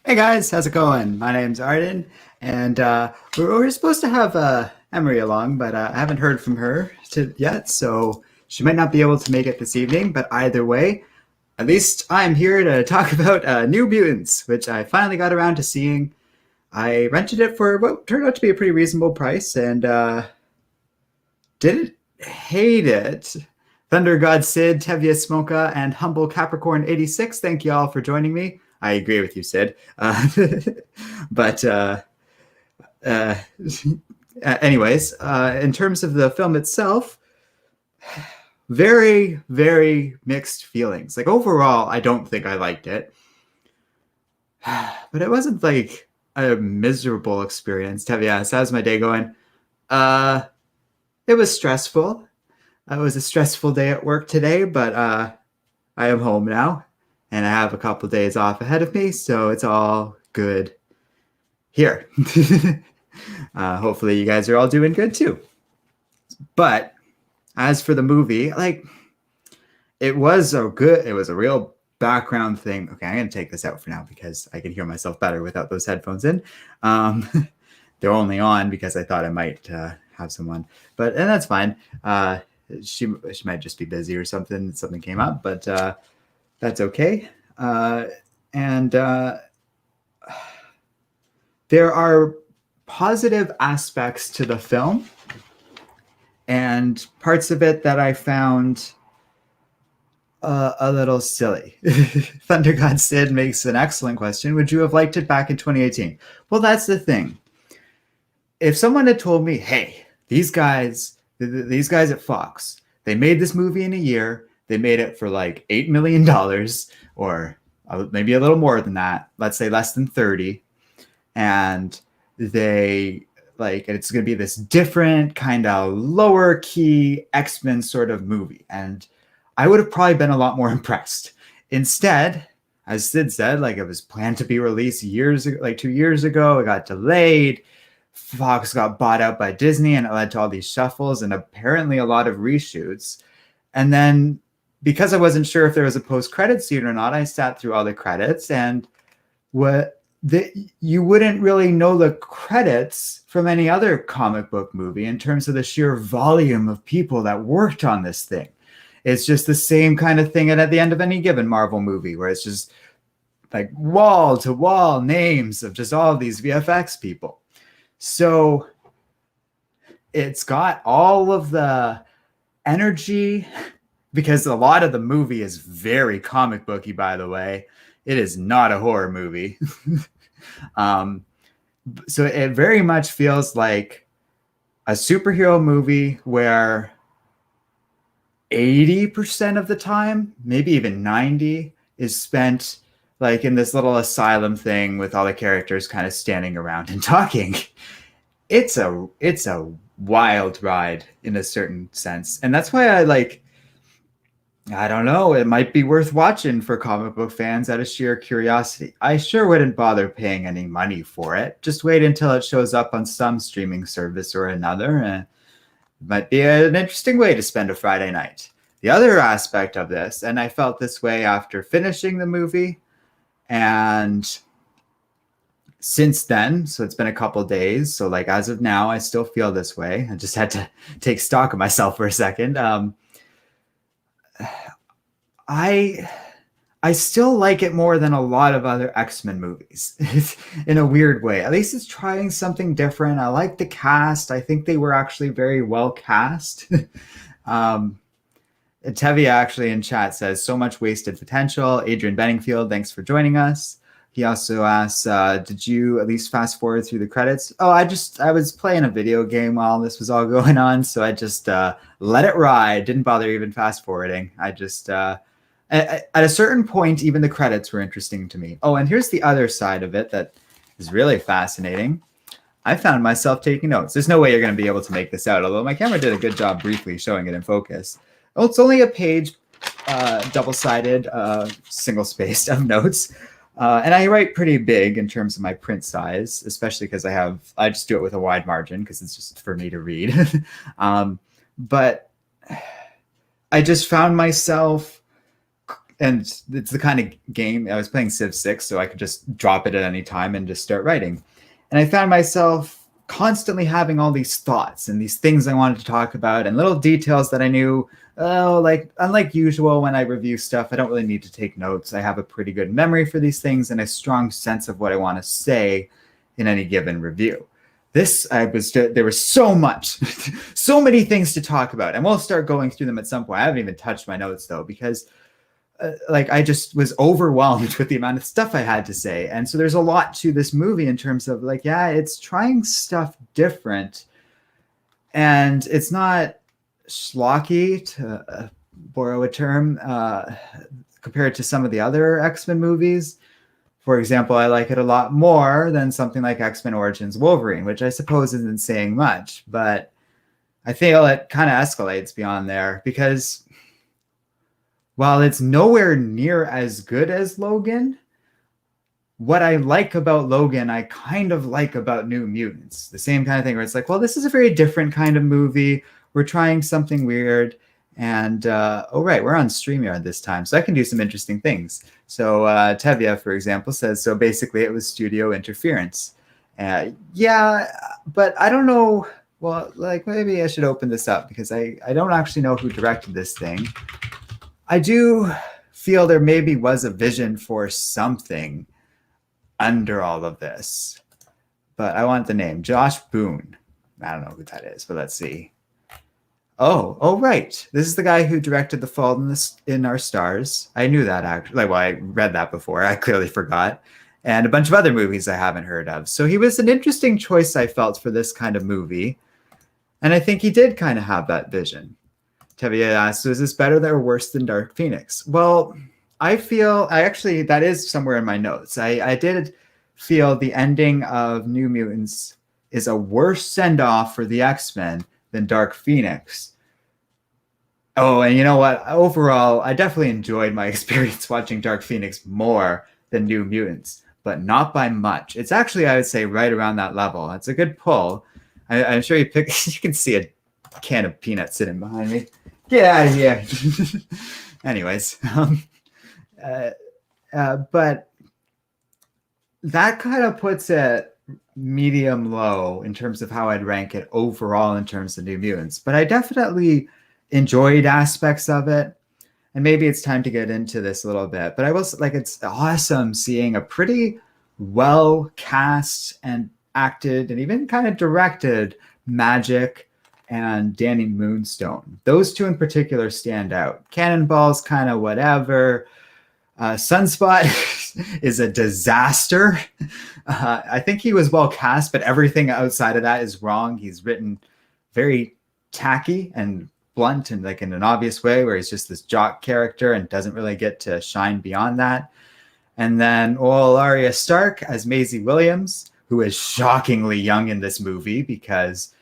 Hey guys, how's it going? My name's Arden, and we're supposed to have Emery along, but I haven't heard from her yet, so she might not be able to make it this evening. But either way, at least I'm here to talk about New Mutants, which I finally got around to seeing. I rented it for what turned out to be a pretty reasonable price, and didn't hate it. Thunder God Sid, Tevye Smoka, and Humble Capricorn 86, thank you all for joining me. I agree with you, Sid. But uh, anyways, in terms of the film itself, very, very mixed feelings. Like overall, I don't think I liked it, but it wasn't like a miserable experience. Tevye, so how's my day going? Uh, it was stressful. It was a stressful day at work today, but I am home now, and I have a couple days off ahead of me, so it's all good here. Hopefully, you guys are all doing good too. But as for the movie, like it was a real background thing. Okay, I'm gonna take this out for now because I can hear myself better without those headphones in. Um, they're only on because I thought I might have someone, and that's fine. She might just be busy or something. Something came up, but that's okay. And there are positive aspects to the film and parts of it that I found a little silly. Thunder God Sid makes an excellent question. Would you have liked it back in 2018? Well, that's the thing. If someone had told me, hey, these guys at Fox, they made this movie in a year. They made it for like $8 million or maybe a little more than that. Let's say less than 30. And it's going to be this different kind of lower key X-Men sort of movie. And I would have probably been a lot more impressed. Instead, as Sid said, like it was planned to be released years ago, like 2 years ago. It got delayed. Fox got bought out by Disney, and it led to all these shuffles and apparently a lot of reshoots. And then because I wasn't sure if there was a post-credit scene or not, I sat through all the credits, and you wouldn't really know the credits from any other comic book movie in terms of the sheer volume of people that worked on this thing. It's just the same kind of thing at the end of any given Marvel movie where it's just like wall to wall names of just all of these VFX people. So it's got all of the energy because a lot of the movie is very comic booky, by the way. It is not a horror movie. So it very much feels like a superhero movie where 80% of the time, maybe even 90, is spent like in this little asylum thing with all the characters kind of standing around and talking. It's a wild ride in a certain sense. And that's why I don't know, it might be worth watching for comic book fans out of sheer curiosity. I sure wouldn't bother paying any money for it. Just wait until it shows up on some streaming service or another. It might be an interesting way to spend a Friday night. The other aspect of this, and I felt this way after finishing the movie, and since then, so it's been a couple days. So like as of now, I still feel this way. I just had to take stock of myself for a second. I still like it more than a lot of other X-Men movies in a weird way. At least it's trying something different. I like the cast. I think they were actually very well cast. Tevye actually in chat says, so much wasted potential. Adrian Benningfield, thanks for joining us. He also asks, did you at least fast forward through the credits? Oh, I was playing a video game while this was all going on, so I just let it ride. Didn't bother even fast forwarding. I just, at a certain point, even the credits were interesting to me. Oh, and here's the other side of it that is really fascinating. I found myself taking notes. There's no way you're going to be able to make this out, although my camera did a good job briefly showing it in focus. Oh, it's only a page, double-sided, single-spaced of notes. And I write pretty big in terms of my print size, especially because I just do it with a wide margin because it's just for me to read. But I just found myself and it's the kind of game I was playing Civ 6, so I could just drop it at any time and just start writing. And I found myself constantly having all these thoughts and these things I wanted to talk about and little details that I knew. Oh, like unlike usual when I review stuff, I don't really need to take notes. I have a pretty good memory for these things and a strong sense of what I want to say in any given review. There was so much, so many things to talk about, and we'll start going through them at some point. I haven't even touched my notes though, because I just was overwhelmed with the amount of stuff I had to say. And so there's a lot to this movie in terms of like, yeah, it's trying stuff different, and it's not schlocky, to borrow a term, compared to some of the other X-Men movies. For example, I like it a lot more than something like X-Men Origins Wolverine, which I suppose isn't saying much, but I feel it kind of escalates beyond there, because while it's nowhere near as good as Logan, what I like about Logan, I kind of like about New Mutants. The same kind of thing where it's like, well, this is a very different kind of movie. We're trying something weird. And, oh, right, we're on StreamYard this time, so I can do some interesting things. So Tevye, for example, says, so basically it was studio interference. Yeah, but I don't know. Well, like maybe I should open this up because I don't actually know who directed this thing. I do feel there maybe was a vision for something under all of this, but I want the name. Josh Boone. I don't know who that is, but let's see. Oh, right. This is the guy who directed The Fault in Our Stars. I knew that actually. Well, I read that before. I clearly forgot. And a bunch of other movies I haven't heard of. So he was an interesting choice, I felt, for this kind of movie. And I think he did kind of have that vision. Tevye asks, is this better or worse than Dark Phoenix? Well, that is somewhere in my notes. I did feel the ending of New Mutants is a worse send-off for the X-Men than Dark Phoenix. Oh, and you know what? Overall, I definitely enjoyed my experience watching Dark Phoenix more than New Mutants, but not by much. It's actually, I would say, right around that level. It's a good pull. I'm sure you can see a can of peanuts sitting behind me. Get out of here. Anyways, but that kind of puts it medium low in terms of how I'd rank it overall in terms of New Mutants. But I definitely enjoyed aspects of it. And maybe it's time to get into this a little bit. But I will like, it's awesome seeing a pretty well cast and acted and even kind of directed Magic and Danny Moonstone. Those two in particular stand out. Cannonball's kind of whatever. Sunspot is a disaster. I think he was well cast, but everything outside of that is wrong. He's written very tacky and blunt and like in an obvious way where he's just this jock character and doesn't really get to shine beyond that. And then Arya Stark as Maisie Williams, who is shockingly young in this movie because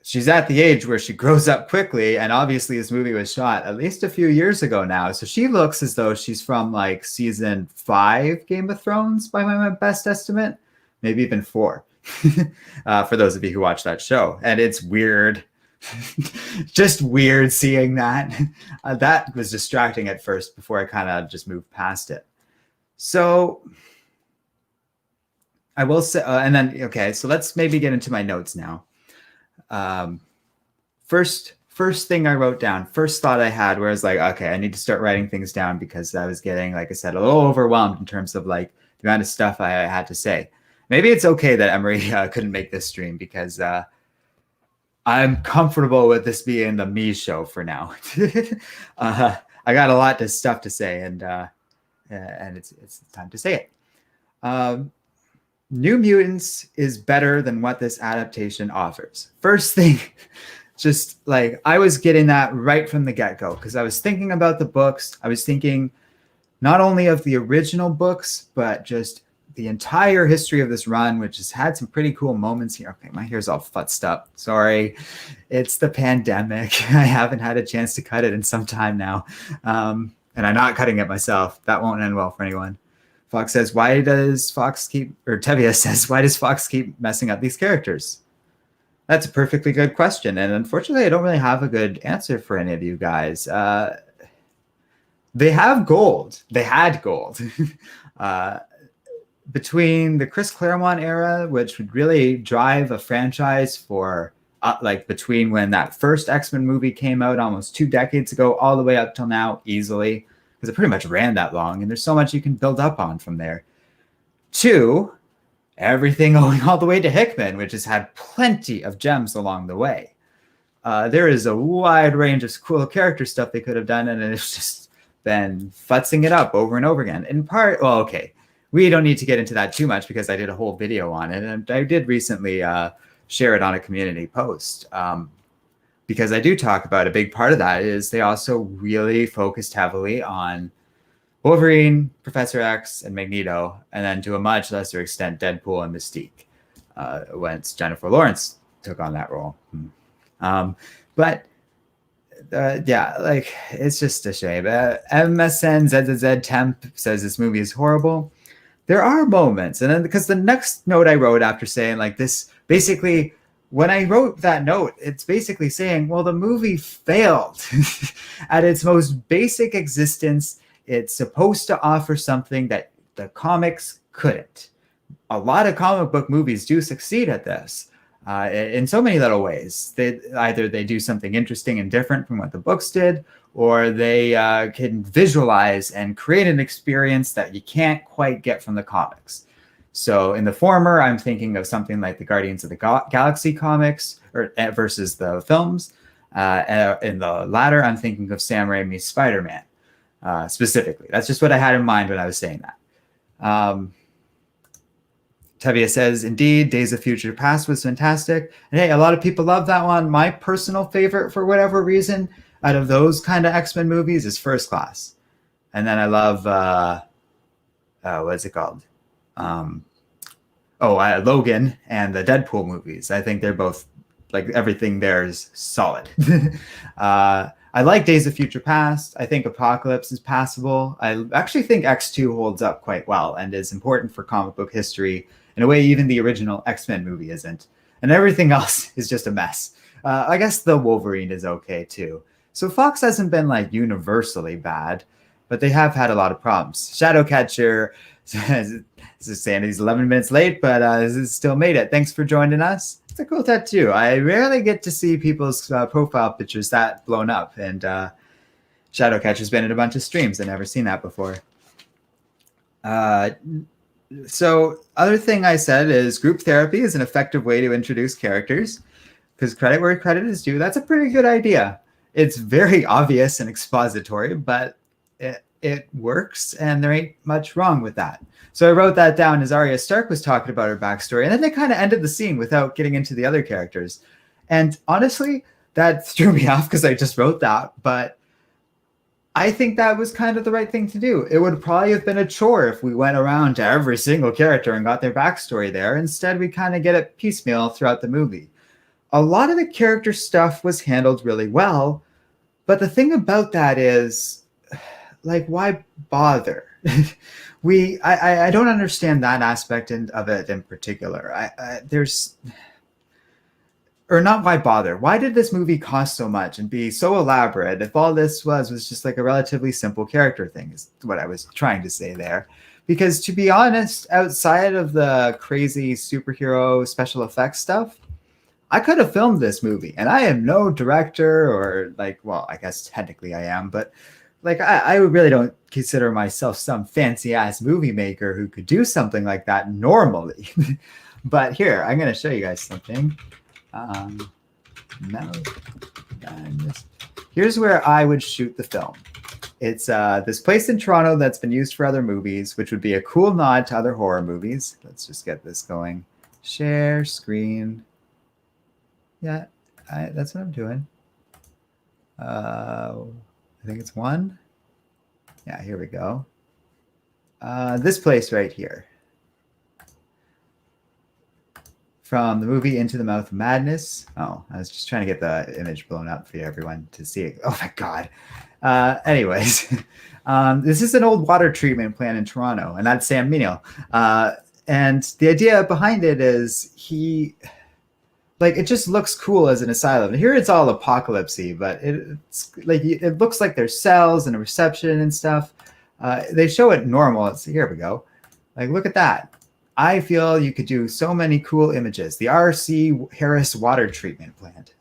she's at the age where she grows up quickly. And obviously this movie was shot at least a few years ago now. So she looks as though she's from like season 5 Game of Thrones by my best estimate, maybe even 4 for those of you who watch that show. And it's weird. Just weird seeing that. That was distracting at first before I kind of just moved past it. So I will say, and then, okay, so let's maybe get into my notes now. First thing I wrote down, first thought I had where I was like, okay, I need to start writing things down because I was getting, like I said, a little overwhelmed in terms of like the amount of stuff I had to say. Maybe it's okay that Emery couldn't make this stream because I'm comfortable with this being the me show for now. I got a lot of stuff to say, and it's time to say it. New Mutants is better than what this adaptation offers. First thing, just like I was getting that right from the get-go because I was thinking about the books. I was thinking not only of the original books, but just the entire history of this run, which has had some pretty cool moments here. Okay, my hair's all futzed up. Sorry. It's the pandemic. I haven't had a chance to cut it in some time now. And I'm not cutting it myself. That won't end well for anyone. Fox says, Tevye says, why does Fox keep messing up these characters? That's a perfectly good question. And unfortunately, I don't really have a good answer for any of you guys. They have gold. They had gold. uh, Between the Chris Claremont era, which would really drive a franchise for like between when that first X-Men movie came out almost 2 decades ago, all the way up till now, easily, because it pretty much ran that long, and there's so much you can build up on from there. To everything going all the way to Hickman, which has had plenty of gems along the way. There is a wide range of cool character stuff they could have done, and it's just been futzing it up over and over again. In part, well, okay, we don't need to get into that too much because I did a whole video on it, and I did recently share it on a community post. Because I do talk about a big part of that is they also really focused heavily on Wolverine, Professor X, and Magneto, and then to a much lesser extent, Deadpool and Mystique, once Jennifer Lawrence took on that role. But yeah, like, it's just a shame. MSN ZZZ Temp says this movie is horrible. There are moments, and then because the next note I wrote after saying like this, basically, when I wrote that note, it's basically saying, well, the movie failed at its most basic existence. It's supposed to offer something that the comics couldn't. A lot of comic book movies do succeed at this in so many little ways. They do something interesting and different from what the books did, or they can visualize and create an experience that you can't quite get from the comics. So in the former, I'm thinking of something like the Guardians of the Galaxy comics versus the films. In the latter, I'm thinking of Sam Raimi's Spider-Man specifically. That's just what I had in mind when I was saying that. Tevia says, indeed, Days of Future Past was fantastic. And hey, a lot of people love that one. My personal favorite, for whatever reason, out of those kind of X-Men movies is First Class. And then I love, what's it called? Logan and the Deadpool movies. I think they're both, like, everything there is solid. I like Days of Future Past. I think Apocalypse is passable. I actually think X2 holds up quite well and is important for comic book history in a way even the original X-Men movie isn't. And everything else is just a mess. I guess the Wolverine is okay too. So Fox hasn't been like universally bad, but they have had a lot of problems. Shadowcatcher says saying he's 11 minutes late, but still made it. Thanks for joining us. It's a cool tattoo. I rarely get to see people's profile pictures that blown up, and Shadowcatcher's been in a bunch of streams. I've never seen that before. So other thing I said is group therapy is an effective way to introduce characters, because credit where credit is due. That's a pretty good idea. It's very obvious and expository, but it works, and there ain't much wrong with that. So I wrote that down as Arya Stark was talking about her backstory, and then they kind of ended the scene without getting into the other characters. And honestly, that threw me off because I just wrote that, but I think that was kind of the right thing to do. It would probably have been a chore if we went around to every single character and got their backstory there. Instead, we kind of get it piecemeal throughout the movie. A lot of the character stuff was handled really well, but the thing about that is, like, why bother? I don't understand that aspect of it in particular. Or not why bother. Why did this movie cost so much and be so elaborate if all this was just like a relatively simple character thing, is what I was trying to say there. Because to be honest, outside of the crazy superhero special effects stuff, I could have filmed this movie, and I am no director or like, well, I guess technically I am, but like I really don't consider myself some fancy ass movie maker who could do something like that normally. But here, I'm going to show you guys something. Here's where I would shoot the film. It's this place in Toronto that's been used for other movies, which would be a cool nod to other horror movies. Let's just get this going. Share screen. Yeah, that's what I'm doing. I think it's one. Yeah, here we go. This place right here. From the movie Into the Mouth of Madness. Oh, I was just trying to get the image blown up for everyone to see it. Oh my God. Anyways, this is an old water treatment plant in Toronto, and that's Sam Neill. And the idea behind it is like it just looks cool as an asylum. Here it's all apocalypsy, but it's like it looks like there's cells and a reception and stuff. They show it normal. Here we go. Like look at that. I feel you could do so many cool images. The R.C. Harris water treatment plant,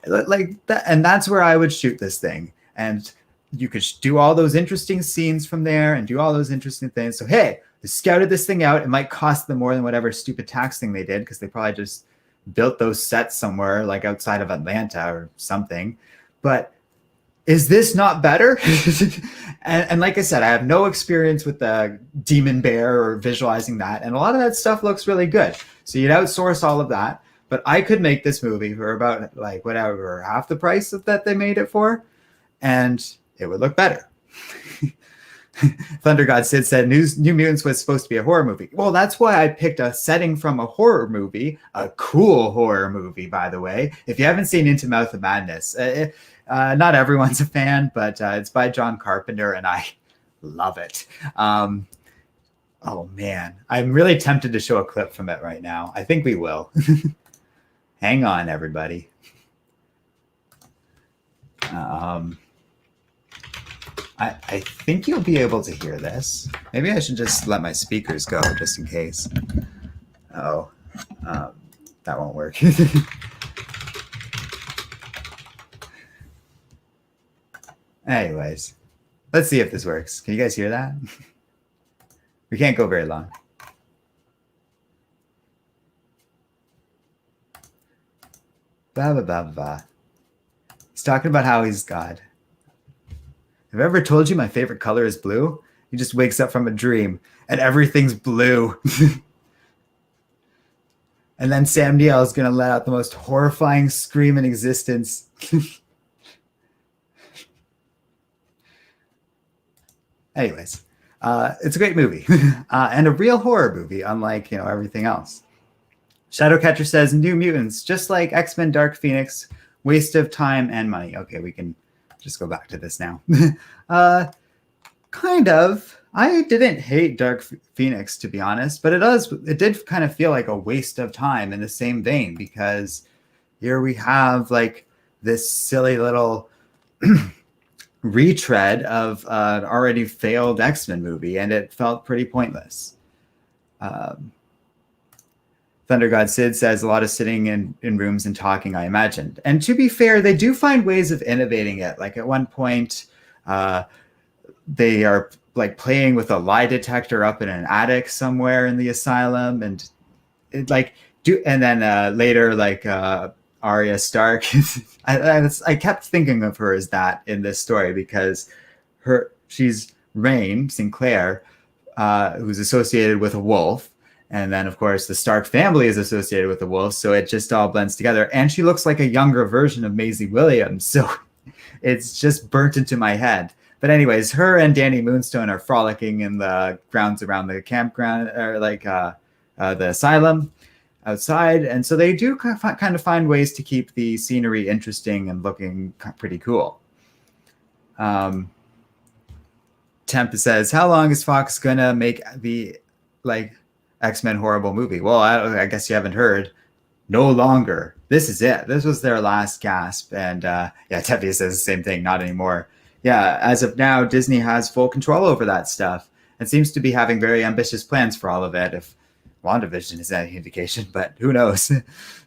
like that, and that's where I would shoot this thing. And you could do all those interesting scenes from there and do all those interesting things. So hey, they scouted this thing out. It might cost them more than whatever stupid tax thing they did because they probably just built those sets somewhere like outside of Atlanta or something. But is this not better? And like I said, I have no experience with the demon bear or visualizing that. And a lot of that stuff looks really good. So you'd outsource all of that. But I could make this movie for about like whatever, half the price that they made it for. And it would look better. Thunder God Sid said New Mutants was supposed to be a horror movie. Well, that's why I picked a setting from a horror movie, a cool horror movie, by the way. If you haven't seen Into Mouth of Madness, not everyone's a fan, but it's by John Carpenter, and I love it. Oh, man. I'm really tempted to show a clip from it right now. I think we will. Hang on, everybody. I think you'll be able to hear this. Maybe I should just let my speakers go just in case. Oh, that won't work. Anyways, let's see if this works. Can you guys hear that? We can't go very long. Blah, blah, blah, blah. He's talking about how he's God. Have I ever told you my favorite color is blue? He just wakes up from a dream and everything's blue. And then Sam Neill is going to let out the most horrifying scream in existence. Anyways, it's a great movie and a real horror movie, unlike everything else. Shadowcatcher says New Mutants, just like X-Men Dark Phoenix, waste of time and money. Okay, we can just go back to this now. Kind of. I didn't hate Dark Phoenix, to be honest, but it did kind of feel like a waste of time in the same vein, because here we have like this silly little retread of an already failed X-Men movie, and it felt pretty pointless. Thunder God Sid says a lot of sitting in rooms and talking, I imagined. And to be fair, they do find ways of innovating it. Like at one point, they are like playing with a lie detector up in an attic somewhere in the asylum, and then later, like Arya Stark. I kept thinking of her as that in this story because she's Rain Sinclair, who's associated with a wolf. And then, of course, the Stark family is associated with the wolf, so it just all blends together. And she looks like a younger version of Maisie Williams, so it's just burnt into my head. But anyways, her and Danny Moonstone are frolicking in the grounds around the campground, or like the asylum outside. And so they do kind of find ways to keep the scenery interesting and looking pretty cool. Temp says, how long is Fox going to make the X-Men horrible movie? Well, I guess you haven't heard. No longer. This is it. This was their last gasp. And Teppy says the same thing. Not anymore. Yeah, as of now, Disney has full control over that stuff and seems to be having very ambitious plans for all of it, if WandaVision is any indication, but who knows?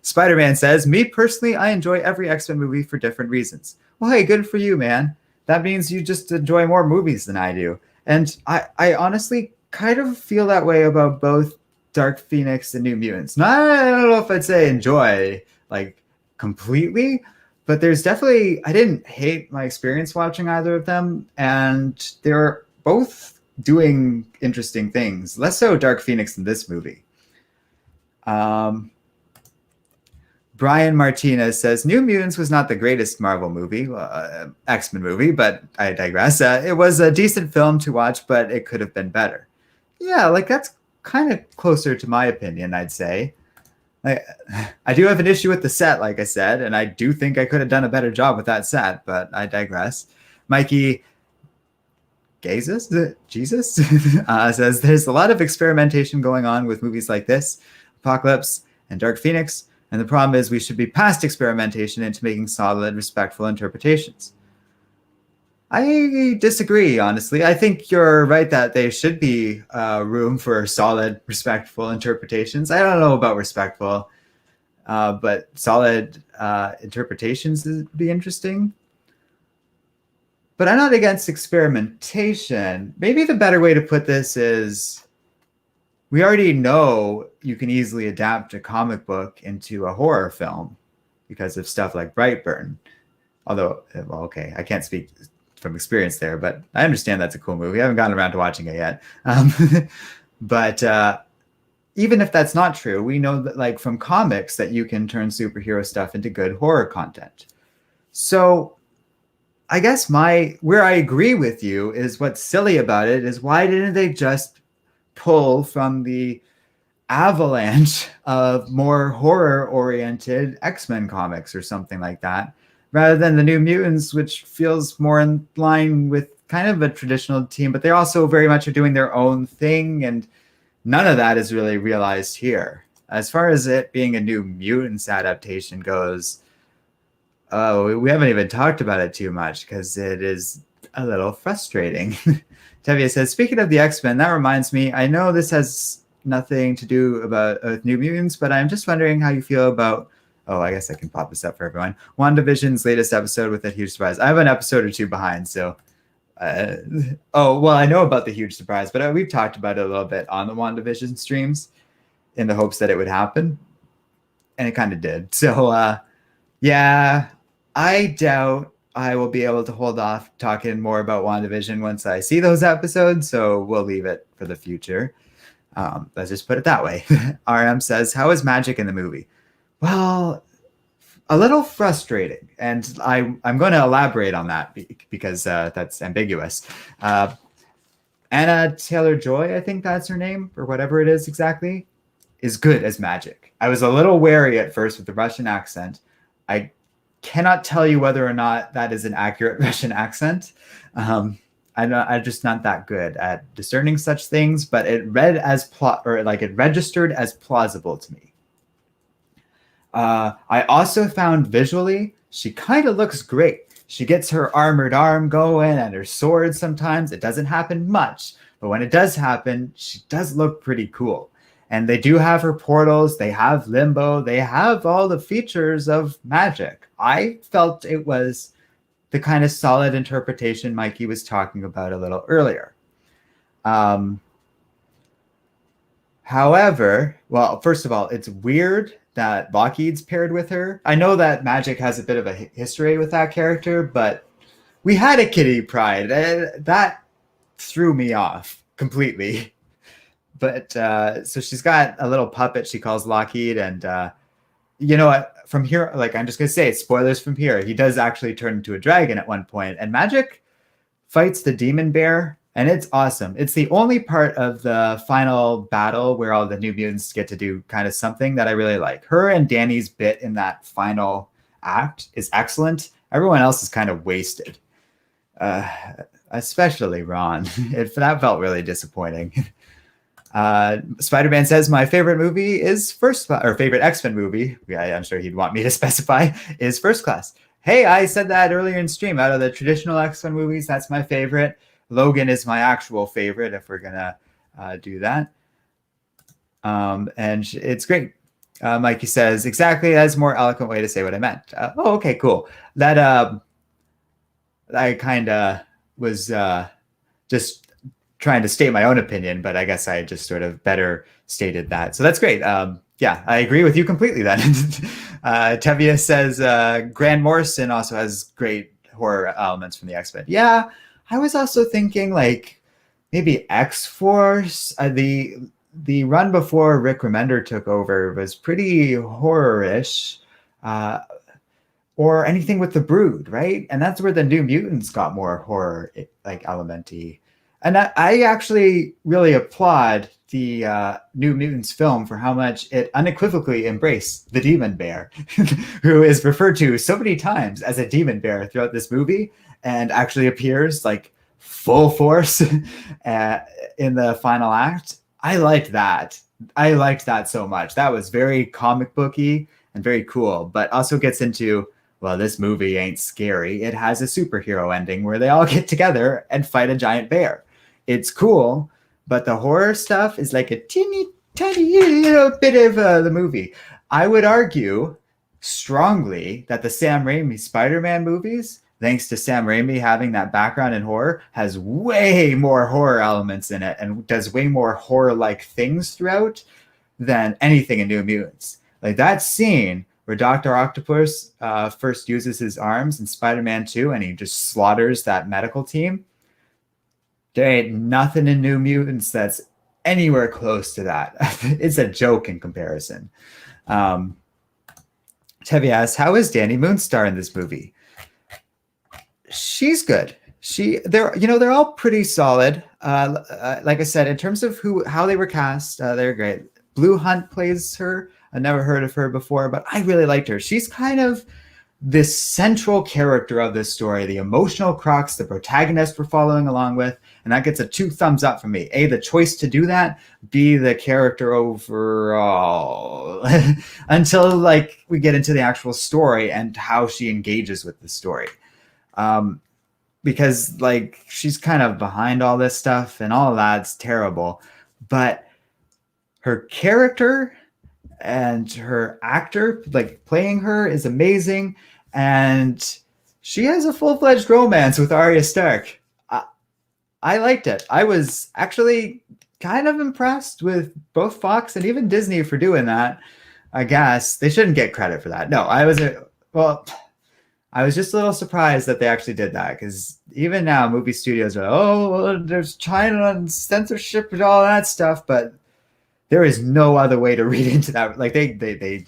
Spider-Man says, me personally, I enjoy every X-Men movie for different reasons. Well, hey, good for you, man. That means you just enjoy more movies than I do. And I honestly kind of feel that way about both Dark Phoenix and New Mutants. I don't know if I'd say enjoy like completely, but there's definitely, I didn't hate my experience watching either of them, and they're both doing interesting things. Less so Dark Phoenix in this movie. Brian Martinez says New Mutants was not the greatest Marvel movie, X-Men movie, but I digress. It was a decent film to watch, but it could have been better. Yeah, like that's kind of closer to my opinion, I'd say. I do have an issue with the set, like I said, and I do think I could have done a better job with that set, but I digress. Mikey Jesus says there's a lot of experimentation going on with movies like this, Apocalypse and Dark Phoenix. And the problem is we should be past experimentation into making solid, respectful interpretations. I disagree, honestly. I think you're right that there should be room for solid, respectful interpretations. I don't know about respectful, but solid interpretations would be interesting. But I'm not against experimentation. Maybe the better way to put this is we already know you can easily adapt a comic book into a horror film because of stuff like Brightburn. Although, well, okay, I can't speak from experience there, but I understand that's a cool movie. I haven't gotten around to watching it yet. But even if that's not true, we know that, like, from comics, that you can turn superhero stuff into good horror content. So I guess where I agree with you is what's silly about it is why didn't they just pull from the avalanche of more horror-oriented X-Men comics or something like that, rather than the New Mutants, which feels more in line with kind of a traditional team, but they also very much are doing their own thing, and none of that is really realized here. As far as it being a New Mutants adaptation goes, we haven't even talked about it too much because it is a little frustrating. Tevye says, speaking of the X-Men, that reminds me, I know this has nothing to do about New Mutants, but I'm just wondering how you feel about, I guess I can pop this up for everyone, WandaVision's latest episode with a huge surprise. I have an episode or two behind, so I know about the huge surprise, but we've talked about it a little bit on the WandaVision streams in the hopes that it would happen, and it kind of did. So yeah, I doubt I will be able to hold off talking more about WandaVision once I see those episodes, so we'll leave it for the future. Let's just put it that way. RM says, how is magic in the movie? Well, a little frustrating, and I'm going to elaborate on that because that's ambiguous. Anna Taylor-Joy, I think that's her name, or whatever it is exactly, is good as magic. I was a little wary at first with the Russian accent. I cannot tell you whether or not that is an accurate Russian accent. I'm just not that good at discerning such things, but it it registered as plausible to me. I also found visually, she kind of looks great. She gets her armored arm going and her sword sometimes. It doesn't happen much, but when it does happen, she does look pretty cool. And they do have her portals. They have limbo. They have all the features of magic. I felt it was the kind of solid interpretation Mikey was talking about a little earlier. However, well, first of all, it's weird that Lockheed's paired with her. I know that magic has a bit of a history with that character, but we had a Kitty Pryde. That threw me off completely. But so she's got a little puppet she calls Lockheed, and you know what? From here, like, I'm just gonna say, spoilers from here. He does actually turn into a dragon at one point, and Magic fights the demon bear, and it's awesome. It's the only part of the final battle where all the New Mutants get to do kind of something that I really like. Her and Danny's bit in that final act is excellent. Everyone else is kind of wasted, especially Ron. That felt really disappointing. Spider-Man says my favorite movie is favorite X-Men movie. Yeah, I'm sure he'd want me to specify is First Class. Hey, I said that earlier in stream. Out of the traditional X-Men movies, that's my favorite. Logan is my actual favorite if we're gonna do that. And it's great. Mikey says exactly, that's a more eloquent way to say what I meant. Okay, cool. That I kind of was just trying to state my own opinion, but I guess I just sort of better stated that. So that's great. Yeah, I agree with you completely then. Tevye says Grant Morrison also has great horror elements from the X-Men. Yeah, I was also thinking like maybe X-Force. The run before Rick Remender took over was pretty horror-ish. Or anything with the Brood, right? And that's where the New Mutants got more horror, like elementy. And I actually really applaud the New Mutants film for how much it unequivocally embraced the demon bear, who is referred to so many times as a demon bear throughout this movie and actually appears like full force in the final act. I liked that. I liked that so much. That was very comic booky. and very cool, but also gets into, well, this movie ain't scary. It has a superhero ending where they all get together and fight a giant bear. It's cool, but the horror stuff is like a teeny tiny bit of the movie. I would argue strongly that the Sam Raimi Spider-Man movies, thanks to Sam Raimi having that background in horror, has way more horror elements in it and does way more horror-like things throughout than anything in New Mutants. Like that scene where Dr. Octopus first uses his arms in Spider-Man 2 and he just slaughters that medical team. There ain't nothing in New Mutants that's anywhere close to that. It's a joke in comparison. Tevi asks, how is Danny Moonstar in this movie? She's good. They're all pretty solid. Like I said, in terms of how they were cast, they're great. Blue Hunt plays her. I never heard of her before, but I really liked her. She's kind of this central character of this story, the emotional crux, the protagonist we're following along with, and that gets a 2 thumbs up from me. A, the choice to do that. B, the character overall. Until like we get into the actual story and how she engages with the story. Because like she's kind of behind all this stuff and all of that's terrible. But her character and her actor, like playing her, is amazing. And she has a full-fledged romance with Arya Stark. I liked it. I was actually kind of impressed with both Fox and even Disney for doing that. I guess they shouldn't get credit for that. No, I was just a little surprised that they actually did that, because even now movie studios are, well, there's China and censorship and all that stuff, but there is no other way to read into that. Like they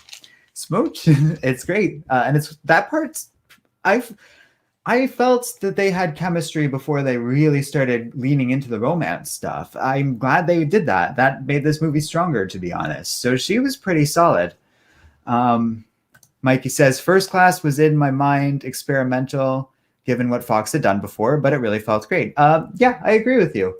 smooch. It's great, and it's that part. I felt that they had chemistry before they really started leaning into the romance stuff. I'm glad they did that. That made this movie stronger, to be honest. So she was pretty solid. Mikey says, First Class was in my mind experimental, given what Fox had done before, but it really felt great. Yeah, I agree with you.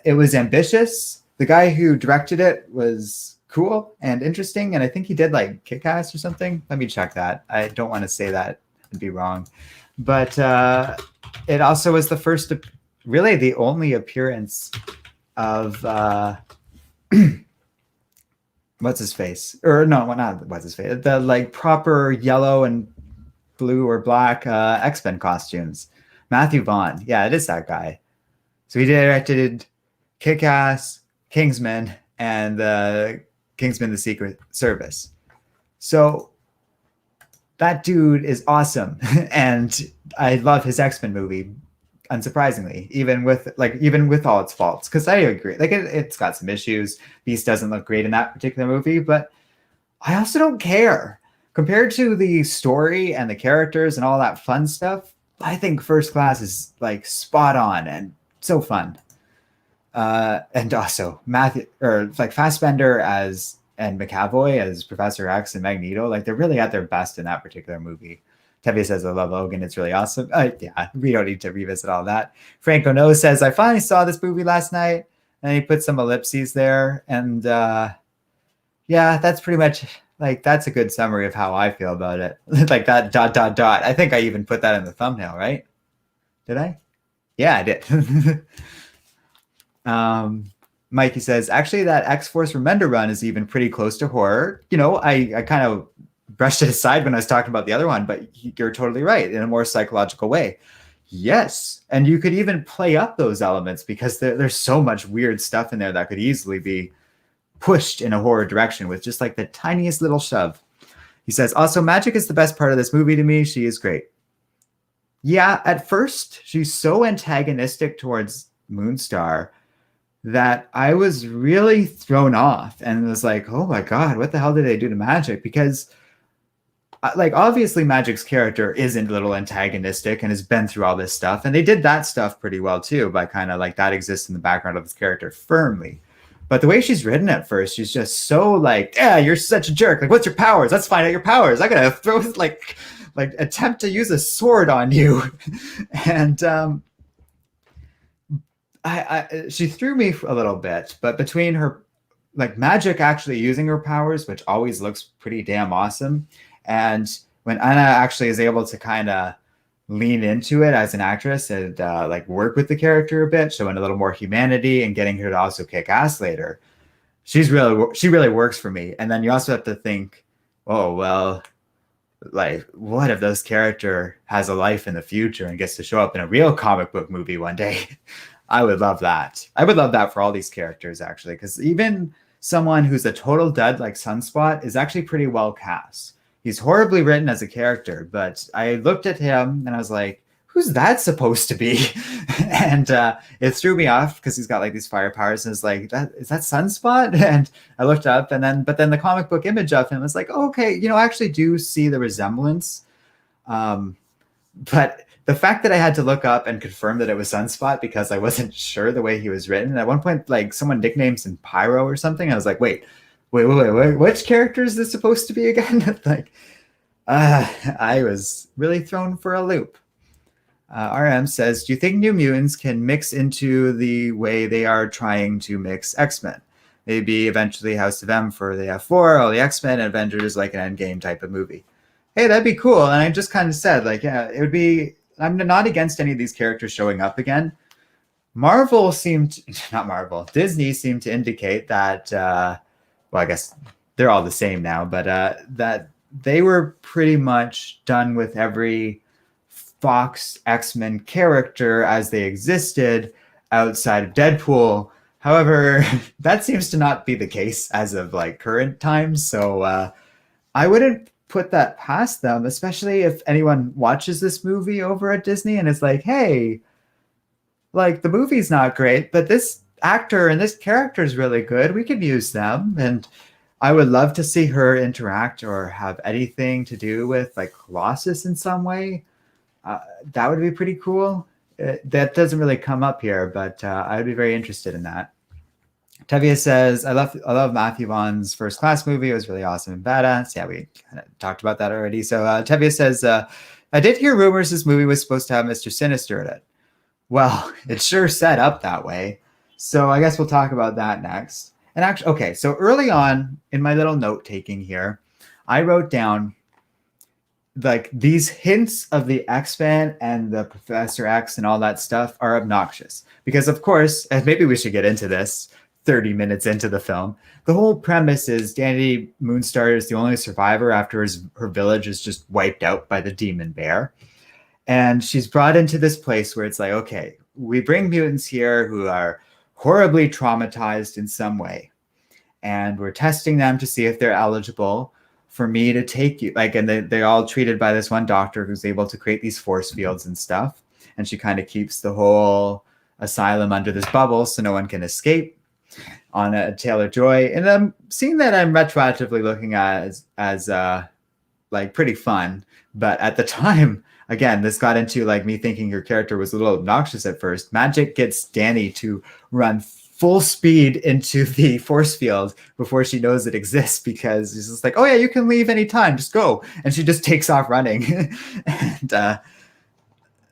It was ambitious. The guy who directed it was cool and interesting, and I think he did like Kick-Ass or something. Let me check that. I don't want to say that and be wrong. But it also was the first, really the only appearance of what's his face? Or no, not what's his face. The like proper yellow and blue or black X-Men costumes. Matthew Vaughn. Yeah, it is that guy. So he directed Kick-Ass, Kingsman, and Kingsman: The Secret Service. So that dude is awesome, and I love his X-Men movie. Unsurprisingly, even with all its faults, because I agree, like it's got some issues. Beast doesn't look great in that particular movie, but I also don't care compared to the story and the characters and all that fun stuff. I think First Class is like spot on and so fun. And also Fassbender and McAvoy as Professor X and Magneto, like they're really at their best in that particular movie. Tevi says, I love Logan. It's really awesome. Yeah, we don't need to revisit all that. Franco No says, I finally saw this movie last night, and he put some ellipses there. And yeah, that's pretty much like, that's a good summary of how I feel about it. Like that ... I think I even put that in the thumbnail, right? Did I? Yeah, I did. Mikey says, actually, that X-Force Remender run is even pretty close to horror. You know, I kind of brushed it aside when I was talking about the other one, but you're totally right, in a more psychological way. Yes, and you could even play up those elements, because there's so much weird stuff in there that could easily be pushed in a horror direction with just like the tiniest little shove. He says, also, Magic is the best part of this movie to me. She is great. Yeah, at first, she's so antagonistic towards Moonstar that I was really thrown off and was like, oh my God, what the hell did they do to Magic? Because like, obviously Magic's character isn't a little antagonistic and has been through all this stuff. And they did that stuff pretty well too, by kind of like that exists in the background of this character firmly. But the way she's written at first, she's just so like, yeah, you're such a jerk. Like, what's your powers? Let's find out your powers. I gotta throw like attempt to use a sword on you. And she threw me a little bit, but between her like Magic actually using her powers, which always looks pretty damn awesome. And when Anna actually is able to kind of lean into it as an actress and like work with the character a bit, showing a little more humanity and getting her to also kick ass later, she really works for me. And then you also have to think, oh well, like what if this character has a life in the future and gets to show up in a real comic book movie one day? I would love that. I would love that for all these characters actually, because even someone who's a total dud like Sunspot is actually pretty well cast. He's horribly written as a character, but I looked at him and I was like, who's that supposed to be? And it threw me off because he's got like these fire powers, and it's like, that is that Sunspot? And I looked up, and then but then the comic book image of him was like, oh, okay, you know, I actually do see the resemblance. Um, but the fact that I had to look up and confirm that it was Sunspot because I wasn't sure the way he was written. And at one point, like someone nicknames him Pyro or something. I was like, wait, which character is this supposed to be again? Like, I was really thrown for a loop. RM says, do you think New Mutants can mix into the way they are trying to mix X-Men? Maybe eventually House of M for the F4, all the X-Men, and Avengers like an Endgame type of movie. Hey, that'd be cool. And I just kind of said, like, yeah, it would be, I'm not against any of these characters showing up again. Disney seemed to indicate that, well, I guess they're all the same now, but that they were pretty much done with every Fox X-Men character as they existed outside of Deadpool. However, that seems to not be the case as of like current times. So I wouldn't put that past them, especially if anyone watches this movie over at Disney and is like, hey, like the movie's not great, but this actor and this character is really good. We could use them. And I would love to see her interact or have anything to do with like Colossus in some way. That would be pretty cool. That doesn't really come up here, but I would be very interested in that. Tevia says, I love Matthew Vaughn's First Class movie. It was really awesome and badass. Yeah, we kind of talked about that already. So Tevia says, I did hear rumors this movie was supposed to have Mr. Sinister in it. Well, it sure set up that way. So I guess we'll talk about that next. And actually, okay, so early on in my little note taking here, I wrote down like these hints of the X-Men and the Professor X and all that stuff are obnoxious. Because of course, and maybe we should get into this 30 minutes into the film, the whole premise is Danny Moonstar is the only survivor after her village is just wiped out by the demon bear. And she's brought into this place where it's like, okay, we bring mutants here who are horribly traumatized in some way. And we're testing them to see if they're eligible for me to take you. Like, and they're all treated by this one doctor who's able to create these force fields and stuff. And she kind of keeps the whole asylum under this bubble so no one can escape on a Taylor Joy. And I'm seeing that I'm retroactively looking at as like pretty fun. But at the time, again, this got into like me thinking her character was a little obnoxious at first. Magic gets Danny to run full speed into the force field before she knows it exists, because she's just like, oh yeah, you can leave anytime, just go. And she just takes off running. And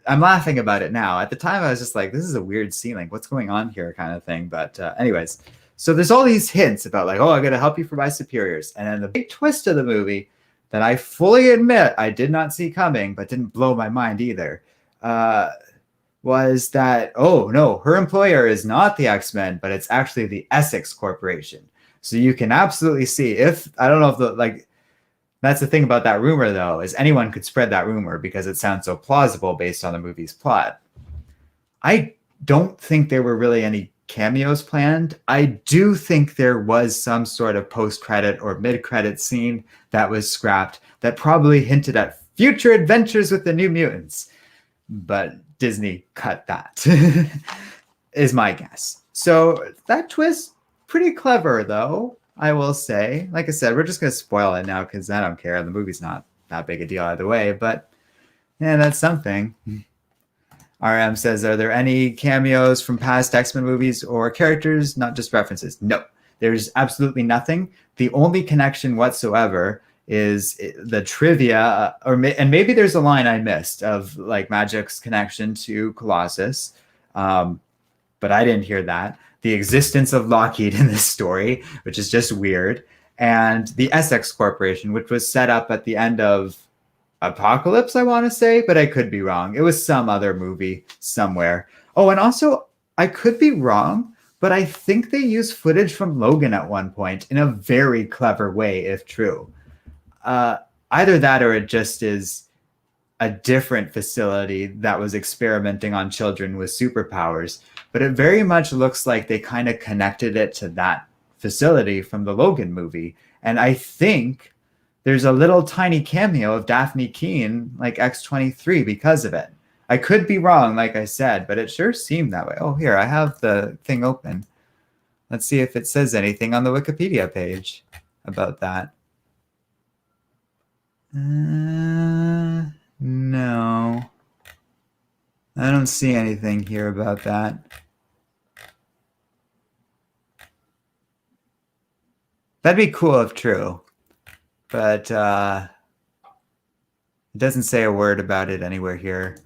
I'm laughing about it now. At the time, I was just like, this is a weird scene. Like, what's going on here kind of thing. But anyways, so there's all these hints about like, oh, I got to help you for my superiors. And then the big twist of the movie that I fully admit I did not see coming, but didn't blow my mind either, was that, oh no, her employer is not the X-Men, but it's actually the Essex Corporation. So you can absolutely see if, I don't know if the, like, that's the thing about that rumor though, is anyone could spread that rumor because it sounds so plausible based on the movie's plot. I don't think there were really any cameos planned. I do think there was some sort of post-credit or mid-credit scene that was scrapped that probably hinted at future adventures with the New Mutants. But Disney cut that, is my guess. So that twist, pretty clever though, I will say. Like I said, we're just going to spoil it now because I don't care. The movie's not that big a deal either way, but yeah, that's something. RM says, are there any cameos from past X-Men movies or characters, not just references? No, there's absolutely nothing. The only connection whatsoever is the trivia, and maybe there's a line I missed of like Magic's connection to Colossus, but I didn't hear that. the existence of Lockheed in this story, which is just weird, and the Essex Corporation, which was set up at the end of Apocalypse, I want to say, but I could be wrong. It was some other movie somewhere. Oh, and also, I could be wrong, but I think they used footage from Logan at one point in a very clever way, if true. Uh, Either that or it just is a different facility that was experimenting on children with superpowers. But it very much looks like they kind of connected it to that facility from the Logan movie. And I think there's a little tiny cameo of Daphne Keane, like X-23, because of it. I could be wrong, like I said, but it sure seemed that way. Oh, here, I have the thing open. Let's see if it says anything on the Wikipedia page about that. No. I don't see anything here about that. That'd be cool if true. But it doesn't say a word about it anywhere here.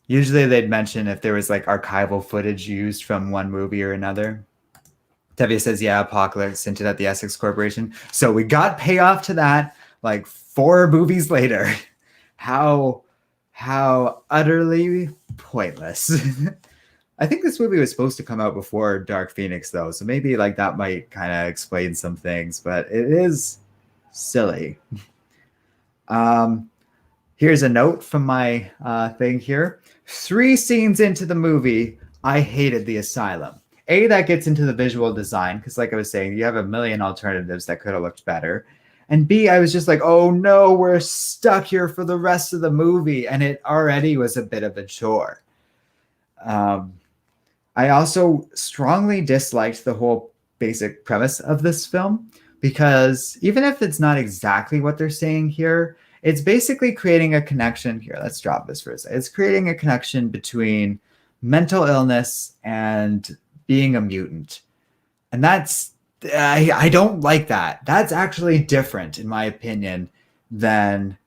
Usually they'd mention if there was like archival footage used from one movie or another. Tevye says, yeah, Apocalypse hinted at the Essex Corporation. So we got payoff to that like 4 movies later. How utterly pointless. I think this movie was supposed to come out before Dark Phoenix, though, so maybe like that might kind of explain some things, but it is silly. Here's a note from my thing here. 3 scenes into the movie, I hated the asylum. A, that gets into the visual design, because like I was saying, you have a million alternatives that could have looked better. And B, I was just like, oh no, we're stuck here for the rest of the movie. And it already was a bit of a chore. I also strongly disliked the whole basic premise of this film, because even if it's not exactly what they're saying here, it's basically creating a connection here. Let's drop this for a second. It's creating a connection between mental illness and being a mutant. And that's, I don't like that. That's actually different, in my opinion, than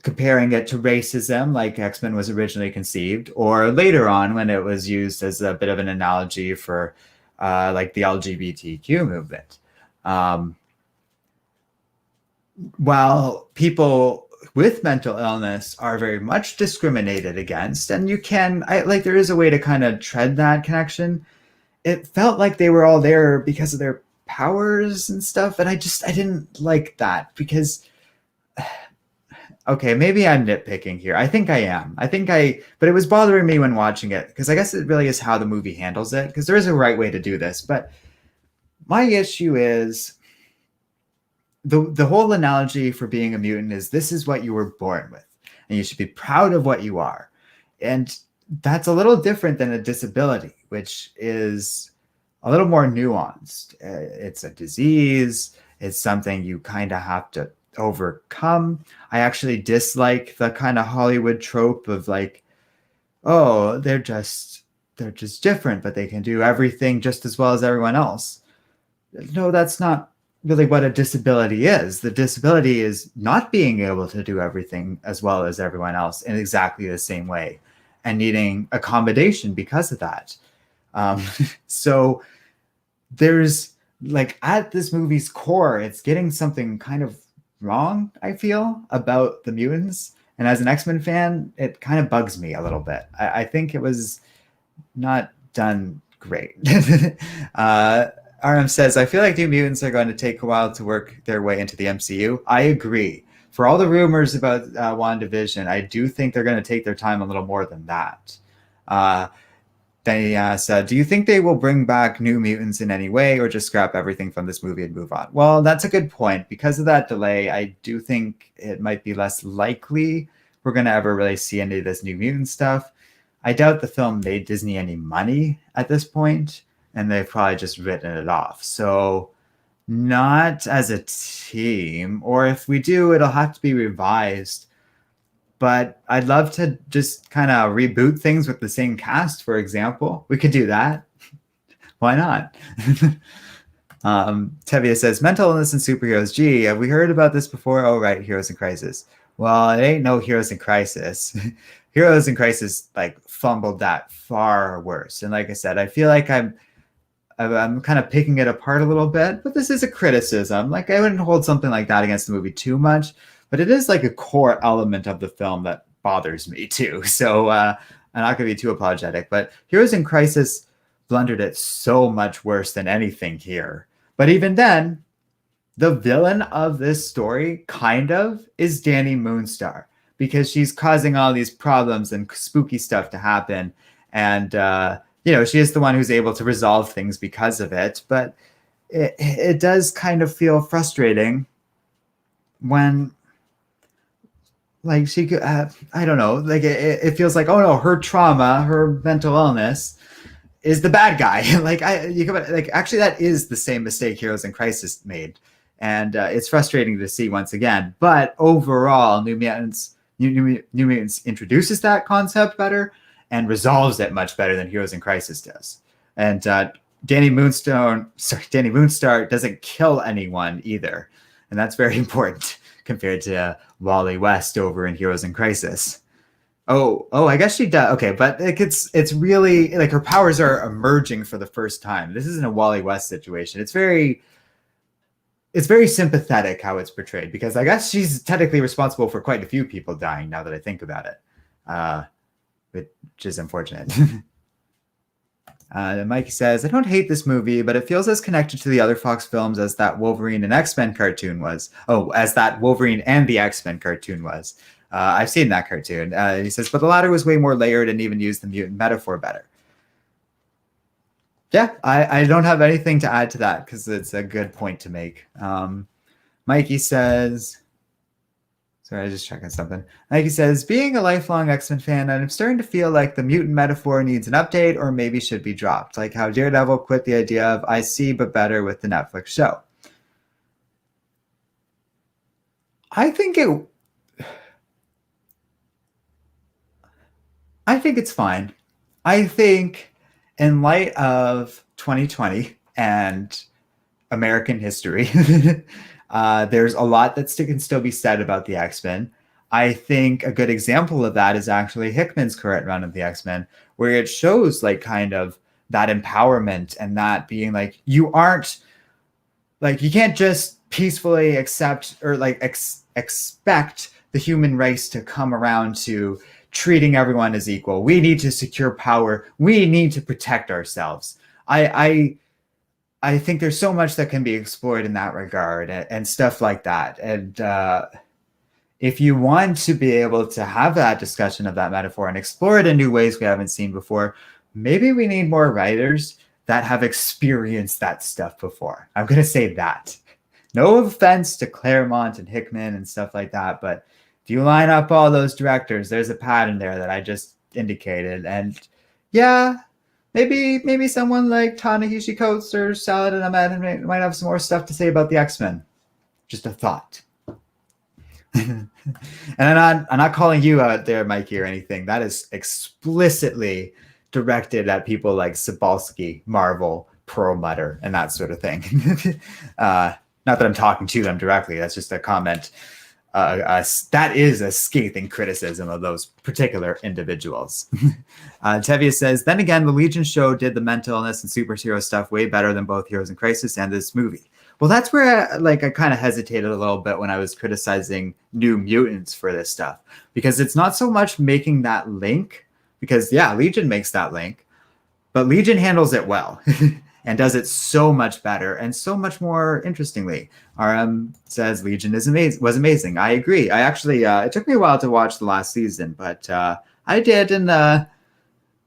comparing it to racism, like X-Men was originally conceived, or later on when it was used as a bit of an analogy for like the LGBTQ movement. While people with mental illness are very much discriminated against, and you can, there is a way to kind of tread that connection. It felt like they were all there because of their powers and stuff, and I didn't like that because, okay, maybe I'm nitpicking here. I think I am. But it was bothering me when watching it, because I guess it really is how the movie handles it, because there is a right way to do this. But my issue is the whole analogy for being a mutant is this is what you were born with, and you should be proud of what you are. And that's a little different than a disability, which is a little more nuanced. It's a disease. It's something you kind of have to overcome. I actually dislike the kind of Hollywood trope of like, oh, they're just different, but they can do everything just as well as everyone else. No, that's not really what a disability is. The disability is not being able to do everything as well as everyone else in exactly the same way, and needing accommodation because of that. So there's like, at this movie's core, it's getting something kind of wrong, I feel, about the mutants. And as an X-Men fan, it kind of bugs me a little bit. I think it was not done great. RM says, I feel like New Mutants are going to take a while to work their way into the MCU. I agree. For all the rumors about WandaVision, I do think they're going to take their time a little more than that. They said, do you think they will bring back New Mutants in any way, or just scrap everything from this movie and move on? Well, that's a good point. Because of that delay, I do think it might be less likely we're going to ever really see any of this New Mutant stuff. I doubt the film made Disney any money at this point, and they've probably just written it off. So not as a team, or if we do, it'll have to be revised. But I'd love to just kind of reboot things with the same cast, for example. We could do that. Why not? Tevye says, mental illness and superheroes. Gee, have we heard about this before? Oh, right, Heroes in Crisis. Well, it ain't no Heroes in Crisis. Heroes in Crisis like fumbled that far worse. And like I said, I feel like I'm I'm kind of picking it apart a little bit, but this is a criticism. Like, I wouldn't hold something like that against the movie too much, but it is like a core element of the film that bothers me too. So I'm not going to be too apologetic, but Heroes in Crisis blundered it so much worse than anything here. But even then, the villain of this story kind of is Danny Moonstar because she's causing all these problems and spooky stuff to happen. And, she is the one who's able to resolve things because of it. But it does kind of feel frustrating when, like, she could, I don't know, like, it feels like, oh no, her trauma, her mental illness is the bad guy. Actually, that is the same mistake Heroes in Crisis made. And it's frustrating to see once again. But overall, New Mutants introduces that concept better and resolves it much better than Heroes in Crisis does. And Danny Moonstar doesn't kill anyone either. And that's very important compared to Wally West over in Heroes in Crisis. Oh, I guess she does. Okay, but it's really like her powers are emerging for the first time. This isn't a Wally West situation. It's very sympathetic how it's portrayed because I guess she's technically responsible for quite a few people dying now that I think about it, which is unfortunate. Mikey says, I don't hate this movie, but it feels as connected to the other Fox films as that Wolverine and X-Men cartoon was. Oh, as that Wolverine and the X-Men cartoon was. I've seen that cartoon. He says, but the latter was way more layered and even used the mutant metaphor better. Yeah, I don't have anything to add to that because it's a good point to make. Mikey says, sorry, I was just checking something. Mikey says, being a lifelong X-Men fan, I'm starting to feel like the mutant metaphor needs an update or maybe should be dropped, like how Daredevil quit the idea of I see but better with the Netflix show. I think it's fine. I think in light of 2020 and American history, there's a lot that can still be said about the X-Men. I think a good example of that is actually Hickman's current run of the X-Men, where it shows like kind of that empowerment and that being like, you aren't like, you can't just peacefully accept or like expect the human race to come around to treating everyone as equal. We need to secure power. We need to protect ourselves. I think there's so much that can be explored in that regard and stuff like that. And if you want to be able to have that discussion of that metaphor and explore it in new ways we haven't seen before, maybe we need more writers that have experienced that stuff before. I'm going to say that. No offense to Claremont and Hickman and stuff like that, but if you line up all those directors, there's a pattern there that I just indicated. And yeah, maybe someone like Ta-Nehisi Coates or Saladin Ahmed might have some more stuff to say about the X-Men. Just a thought. And I'm not calling you out there, Mikey, or anything. That is explicitly directed at people like Cebulski, Marvel, Perlmutter, and that sort of thing. Not that I'm talking to them directly. That's just a comment. That is a scathing criticism of those particular individuals. Tevia says, then again, the Legion show did the mental illness and superhero stuff way better than both Heroes in Crisis and this movie. Well, that's where I kind of hesitated a little bit when I was criticizing New Mutants for this stuff, because it's not so much making that link, because yeah, Legion makes that link, but Legion handles it well. And does it so much better and so much more interestingly. RM says Legion was amazing. I agree. I actually, it took me a while to watch the last season, but I did, and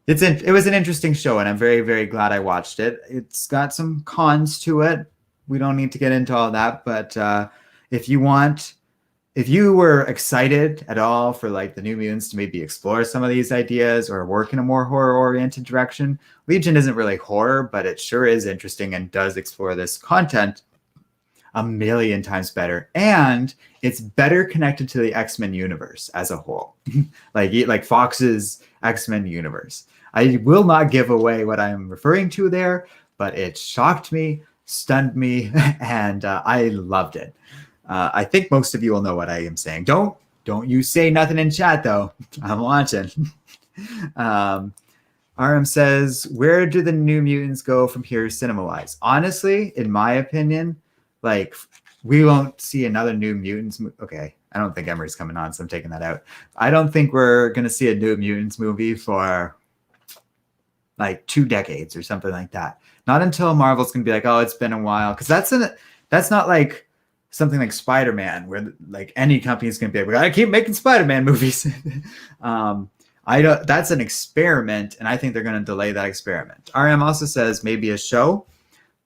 it was an interesting show, and I'm very, very glad I watched it. It's got some cons to it. We don't need to get into all that, but if you were excited at all for like the New Mutants to maybe explore some of these ideas or work in a more horror-oriented direction, Legion isn't really horror, but it sure is interesting and does explore this content a million times better. And it's better connected to the X-Men universe as a whole, like Fox's X-Men universe. I will not give away what I'm referring to there, but it shocked me, stunned me, and I loved it. I think most of you will know what I am saying. Don't you say nothing in chat though. I'm watching. RM says, where do the New Mutants go from here cinema-wise? Honestly, in my opinion, like, we won't see another New Mutants. Okay, I don't think Emery's coming on, so I'm taking that out. I don't think we're going to see a New Mutants movie for like 2 decades or something like that. Not until Marvel's going to be like, oh, it's been a while. Because that's not like something like Spider-Man, where like any company is going to be like, we got to keep making Spider-Man movies. I don't. That's an experiment, and I think they're going to delay that experiment. RM also says maybe a show.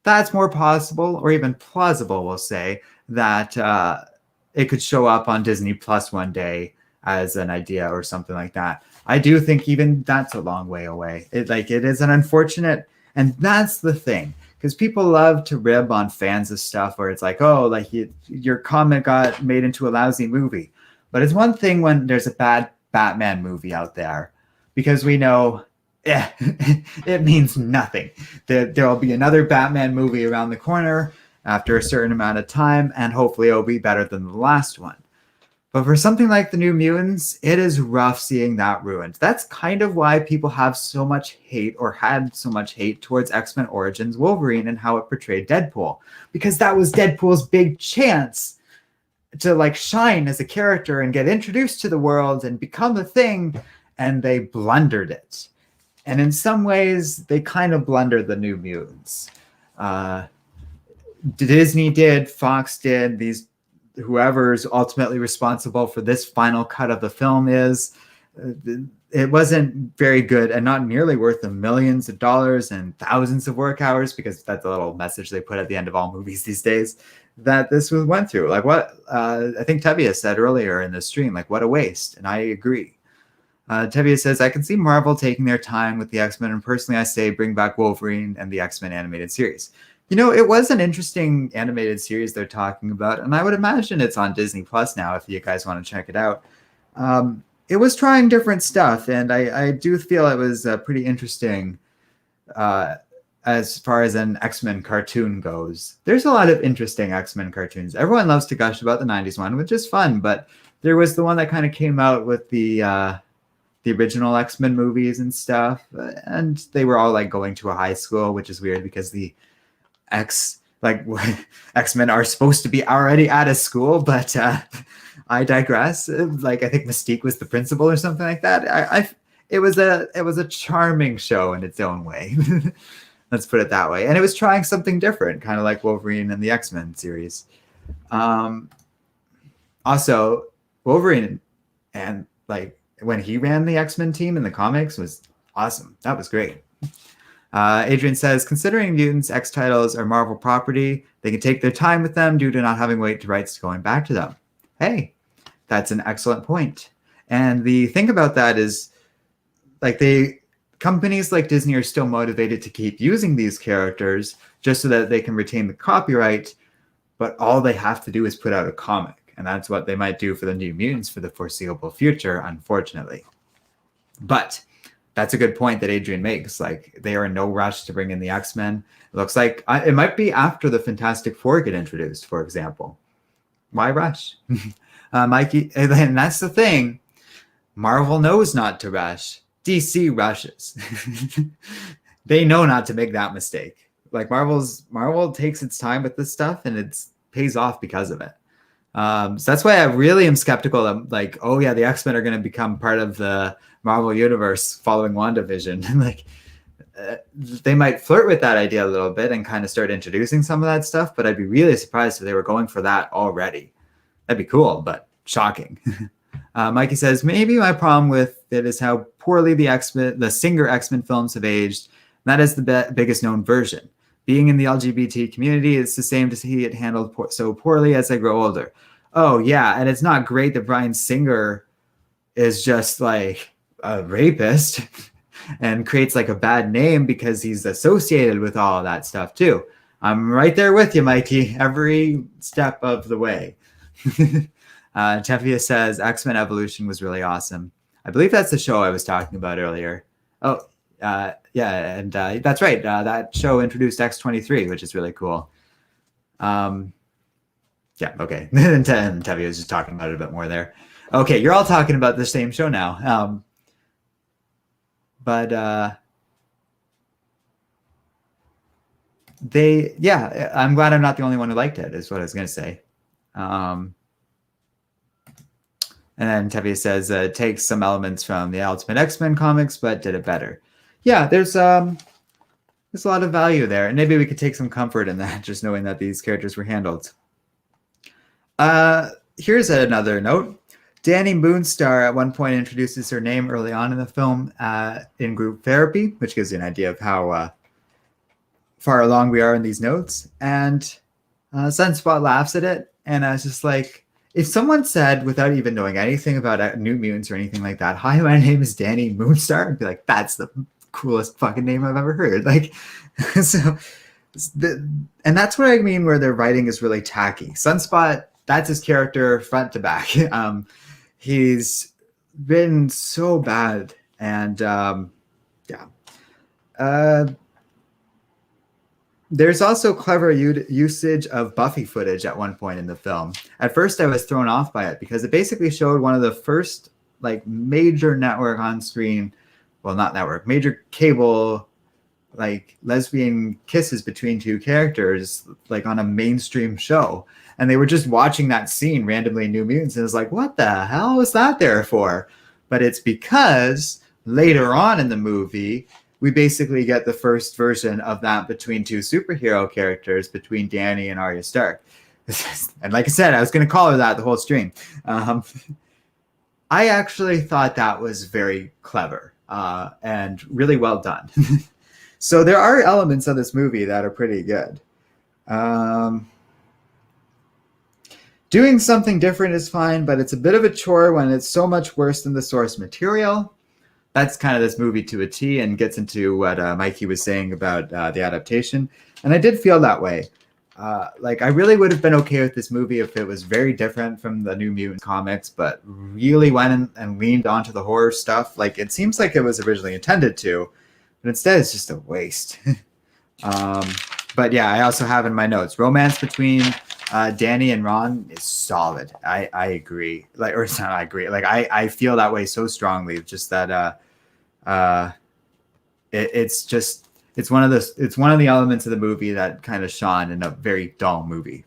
That's more possible, or even plausible. We'll say that it could show up on Disney Plus one day as an idea or something like that. I do think even that's a long way away. It is an unfortunate, and that's the thing, because people love to rib on fans of stuff where it's like, oh, like your comic got made into a lousy movie. But it's one thing when there's a bad Batman movie out there, because we know it means nothing. There'll be another Batman movie around the corner after a certain amount of time, and hopefully it'll be better than the last one. But for something like the New Mutants, it is rough seeing that ruined. That's kind of why people have so much hate, or had so much hate, towards X-Men Origins Wolverine and how it portrayed Deadpool. Because that was Deadpool's big chance to like shine as a character and get introduced to the world and become a thing, and they blundered it. And in some ways, they kind of blundered the New Mutants. Disney did, Fox did, whoever's ultimately responsible for this final cut of the film is. It wasn't very good, and not nearly worth the millions of dollars and thousands of work hours, because that's a little message they put at the end of all movies these days, that this went through. Like what I think Tevia said earlier in the stream, like what a waste, and I agree. Tevia says, I can see Marvel taking their time with the X-Men, and personally I say bring back Wolverine and the X-Men animated series. You know, it was an interesting animated series they're talking about, and I would imagine it's on Disney Plus now if you guys want to check it out. It was trying different stuff, and I do feel it was pretty interesting as far as an X-Men cartoon goes. There's a lot of interesting X-Men cartoons. Everyone loves to gush about the 90s one, which is fun, but there was the one that kind of came out with the original X-Men movies and stuff, and they were all like going to a high school, which is weird because the X-Men are supposed to be already at a school, but I digress. Like I think Mystique was the principal or something like that. It was a charming show in its own way. Let's put it that way. And it was trying something different, kind of like Wolverine and the X-Men series. Also, Wolverine and like when he ran the X-Men team in the comics was awesome. That was great. Adrian says, considering Mutants X titles are Marvel property, they can take their time with them due to not having rights to going back to them. Hey, that's an excellent point. And the thing about that is, like, companies like Disney are still motivated to keep using these characters just so that they can retain the copyright, but all they have to do is put out a comic. And that's what they might do for the New Mutants for the foreseeable future, unfortunately. But that's a good point that Adrian makes. Like, they are in no rush to bring in the X-Men. It looks like it might be after the Fantastic Four get introduced, for example. Why rush? Mikey, and that's the thing. Marvel knows not to rush. DC rushes. They know not to make that mistake. Like Marvel takes its time with this stuff, and it pays off because of it. So that's why I really am skeptical that, like, oh yeah, the X-Men are going to become part of the Marvel universe following WandaVision. Like, they might flirt with that idea a little bit and kind of start introducing some of that stuff, but I'd be really surprised if they were going for that already. That'd be cool, but shocking. Mikey says, maybe my problem with it is how poorly the Singer X-Men films have aged. That is the biggest known version. Being in the LGBT community, it's the same to see it handled so poorly as I grow older. Oh, yeah, and it's not great that Bryan Singer is just like a rapist and creates like a bad name because he's associated with all of that stuff too. I'm right there with you, Mikey, every step of the way. Tefia says X-Men Evolution was really awesome. I believe that's the show I was talking about earlier. Oh, yeah, and that's right. That show introduced X-23, which is really cool. Yeah, okay. And Tevye was just talking about it a bit more there. Okay, you're all talking about the same show now. But yeah, I'm glad I'm not the only one who liked it, is what I was going to say. Um, and then Tevye says, takes some elements from the Ultimate X-Men comics, but did it better. Yeah, there's a lot of value there. And maybe we could take some comfort in that, just knowing that these characters were handled. Here's another note. Danny Moonstar at one point introduces her name early on in the film in group therapy, which gives you an idea of how far along we are in these notes. And Sunspot laughs at it. And I was just like, if someone said, without even knowing anything about New Mutants or anything like that, hi, my name is Danny Moonstar, I'd be like, that's the coolest fucking name I've ever heard. Like, so, and that's what I mean where their writing is really tacky. Sunspot, that's his character front to back. He's been so bad. And yeah. There's also clever usage of Buffy footage at one point in the film. At first, I was thrown off by it because it basically showed one of the first like major network on screen, well, not network, major cable like lesbian kisses between two characters like on a mainstream show. And they were just watching that scene randomly in New Mutants and it was like, what the hell was that there for? But it's because later on in the movie, we basically get the first version of that between two superhero characters, between Danny and Arya Stark. And like I said, I was going to call her that the whole stream. I actually thought that was very clever and really well done. So there are elements of this movie that are pretty good. Doing something different is fine, but it's a bit of a chore when it's so much worse than the source material. That's kind of this movie to a T and gets into what Mikey was saying about the adaptation. And I did feel that way. Like I really would have been okay with this movie if it was very different from the New Mutant comics, but really went and leaned onto the horror stuff. Like it seems like it was originally intended to, but instead it's just a waste. But yeah, I also have in my notes, romance between Danny and Ron is solid. I agree. Like, or it's not I agree. Like I feel that way so strongly. Just that it's one of the elements of the movie that kind of shone in a very dull movie.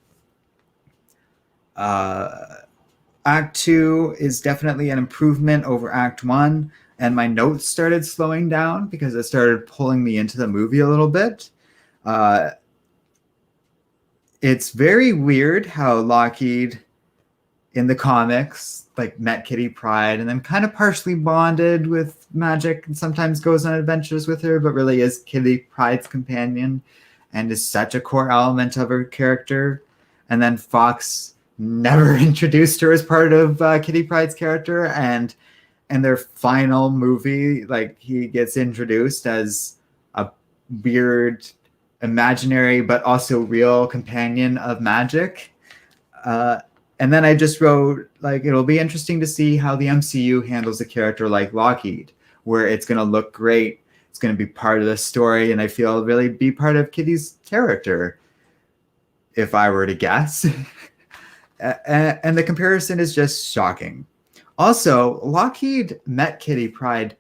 Act 2 is definitely an improvement over Act 1, and my notes started slowing down because it started pulling me into the movie a little bit. It's very weird how Lockheed in the comics like met Kitty Pryde and then kind of partially bonded with Magic and sometimes goes on adventures with her, but really is Kitty Pryde's companion and is such a core element of her character. And then Fox never introduced her as part of Kitty Pryde's character, and in their final movie, like he gets introduced as a weird imaginary but also real companion of Magic. And then I just wrote, like, it'll be interesting to see how the MCU handles a character like Lockheed, where it's going to look great, it's going to be part of the story, and I feel really be part of Kitty's character, if I were to guess. And the comparison is just shocking. Also, Lockheed met Kitty Pryde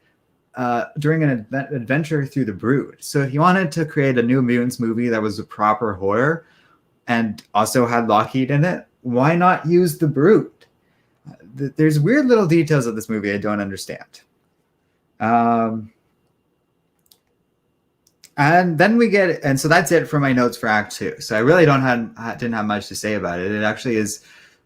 during an adventure through the Brood. So he wanted to create a New Mutants movie that was a proper horror and also had Lockheed in it. Why not use the Brood? There's weird little details of this movie I don't understand. And then we get, and so that's it for my notes for Act 2. So I really didn't have much to say about it. It actually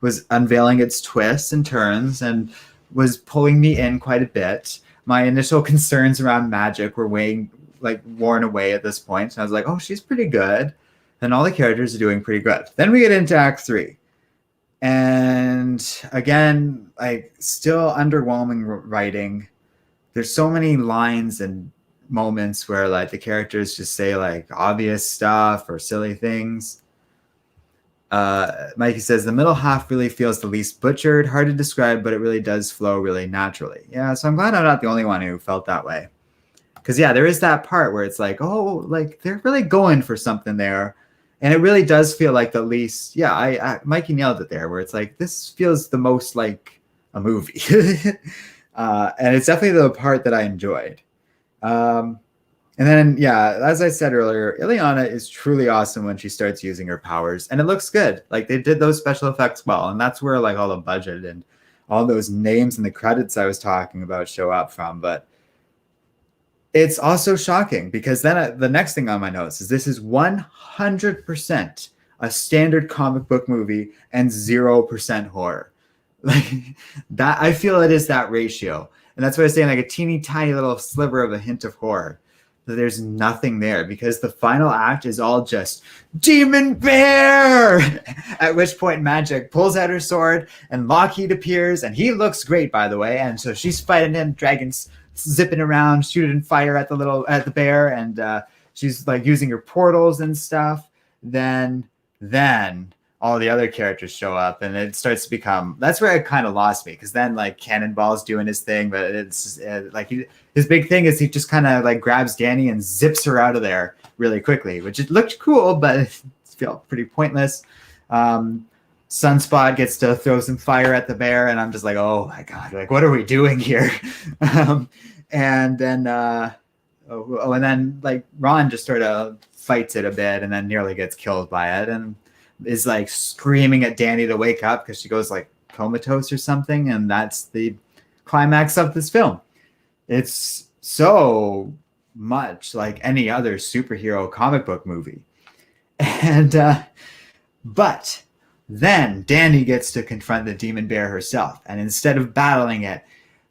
was unveiling its twists and turns and was pulling me in quite a bit. My initial concerns around Magic were worn away at this point. And I was like, oh, she's pretty good. And all the characters are doing pretty good. Then we get into Act 3. And again, like still underwhelming writing. There's so many lines and moments where like the characters just say like obvious stuff or silly things. Mikey says the middle half really feels the least butchered, hard to describe, but it really does flow really naturally. Yeah, so I'm glad I'm not the only one who felt that way. Because yeah, there is that part where it's like, oh, like they're really going for something there. And it really does feel like the least, yeah, Mikey nailed it there, where it's like, this feels the most like a movie. And it's definitely the part that I enjoyed. And then, yeah, as I said earlier, Ileana is truly awesome when she starts using her powers, and it looks good. Like they did those special effects well, and that's where like all the budget and all those names and the credits I was talking about show up from. But it's also shocking because then the next thing on my notes is this is 100% a standard comic book movie and 0% horror. Like that, I feel it is that ratio. And that's what I was saying, like a teeny tiny little sliver of a hint of horror. There's nothing there because the final act is all just demon bear. At which point Magic pulls out her sword and Lockheed appears and he looks great, by the way. And so she's fighting him, dragons zipping around, shooting fire at the bear, and she's like using her portals and stuff. Then all the other characters show up and it starts to become, that's where it kind of lost me, because then like Cannonball's doing his thing, but it's like his big thing is he just kind of like grabs Danny and zips her out of there really quickly, which it looked cool, but it felt pretty pointless. Sunspot gets to throw some fire at the bear, and I'm just like, oh my god, like what are we doing here? And then and then like Ron just sort of fights it a bit and then nearly gets killed by it and is like screaming at Danny to wake up because she goes like comatose or something, and that's the climax of this film. It's so much like any other superhero comic book movie. And but then Danny gets to confront the demon bear herself, and instead of battling it,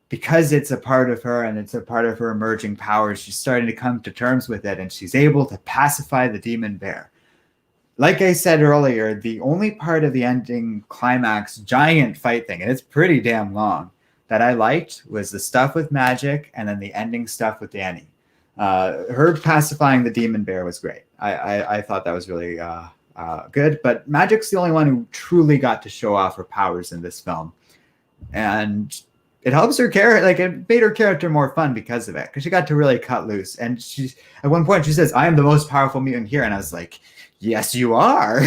because it's a part of her and it's a part of her emerging powers, she's starting to come to terms with it, and she's able to pacify the demon bear. Like I said earlier, the only part of the ending climax giant fight thing, and it's pretty damn long, that I liked was the stuff with Magic and then the ending stuff with Danny. Her pacifying the demon bear was great. I thought that was really good, but Magic's the only one who truly got to show off her powers in this film. And it helps her character, like it made her character more fun because of it, because she got to really cut loose. And she's at one point she says, "I am the most powerful mutant here," and I was like, yes, you are.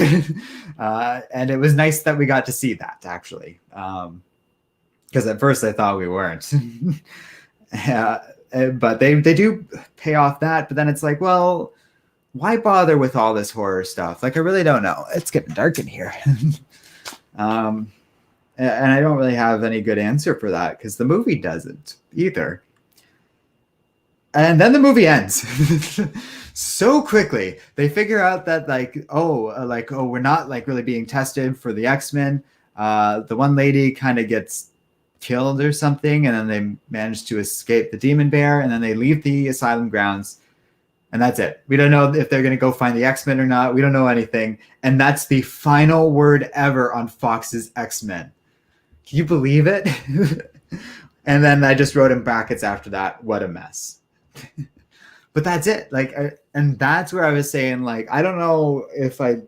And it was nice that we got to see that, actually. Because at first I thought we weren't. But they do pay off that. But then it's like, well, why bother with all this horror stuff? Like, I really don't know. It's getting dark in here. And I don't really have any good answer for that because the movie doesn't either. And then the movie ends so quickly. They figure out that we're not like really being tested for the X-Men. The one lady kind of gets killed or something, and then they manage to escape the demon bear, and then they leave the asylum grounds, and that's it. We don't know if they're going to go find the X-Men or not. We don't know anything, and that's the final word ever on Fox's X-Men. Can you believe it? And then I just wrote in brackets after that, what a mess. But that's it. And that's where I was saying, like, I don't know if I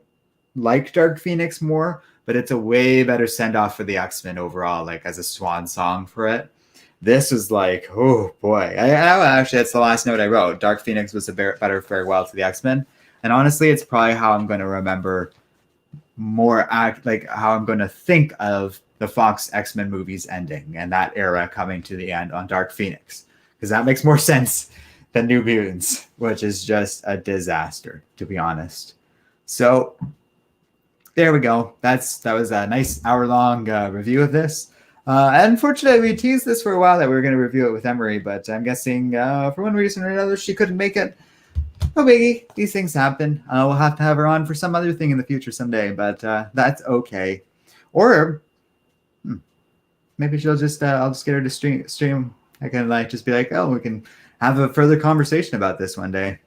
like Dark Phoenix more, but it's a way better send off for the X-Men overall, like as a swan song for it. This was like, oh boy. Actually, that's the last note I wrote. Dark Phoenix was a better farewell to the X-Men. And honestly, it's probably how I'm going to remember more, like how I'm going to think of the Fox X-Men movies ending and that era coming to the end on Dark Phoenix. Because that makes more sense than New Mutants, which is just a disaster, to be honest. So there we go. That was a nice hour-long review of this. Unfortunately, we teased this for a while that we were going to review it with Emery, but I'm guessing for one reason or another she couldn't make it. No biggie. These things happen. We'll have to have her on for some other thing in the future someday, but that's okay. Or maybe she'll just I'll just get her to stream. I can like just be like, oh, we can have a further conversation about this one day.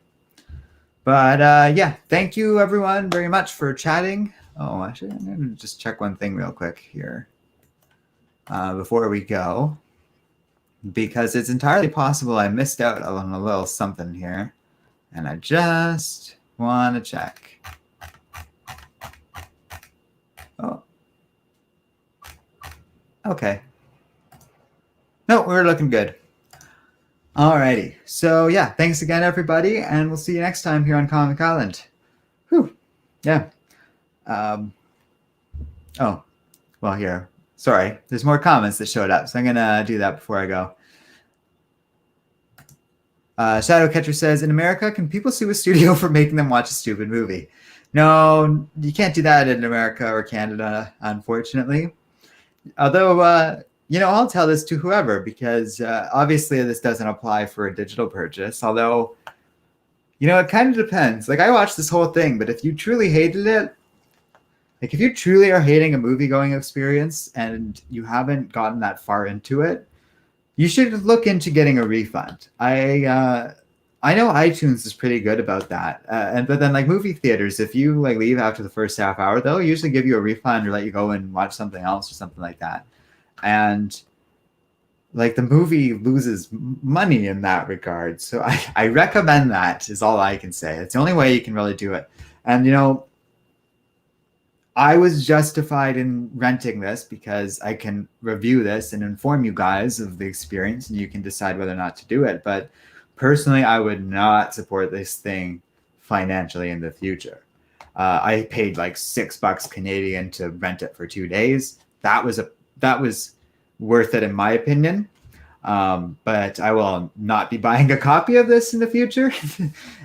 But yeah, thank you everyone very much for chatting. Oh, actually, I'm going to just check one thing real quick here before we go, because it's entirely possible I missed out on a little something here, and I just want to check. Oh, okay. No, we're looking good. Alrighty. So yeah, thanks again, everybody, and we'll see you next time here on Comic Island. Whew. Yeah. Oh, well, here. Sorry, there's more comments that showed up, so I'm gonna do that before I go. Shadowcatcher says, in America, can people sue a studio for making them watch a stupid movie? No, you can't do that in America or Canada, unfortunately. Although, I'll tell this to whoever because obviously this doesn't apply for a digital purchase. Although, it kind of depends. Like, I watched this whole thing, but if you truly hated it, like if you truly are hating a movie going experience and you haven't gotten that far into it, you should look into getting a refund. I know iTunes is pretty good about that, but then like movie theaters, if you like leave after the first half hour, they'll usually give you a refund or let you go and watch something else or something like that. And like the movie loses money in that regard, so I recommend that is all I can say. It's the only way you can really do it. And I was justified in renting this because I can review this and inform you guys of the experience and you can decide whether or not to do it. But personally, I would not support this thing financially in the future. I paid like $6 Canadian to rent it for 2 days. That was worth it in my opinion. But I will not be buying a copy of this in the future,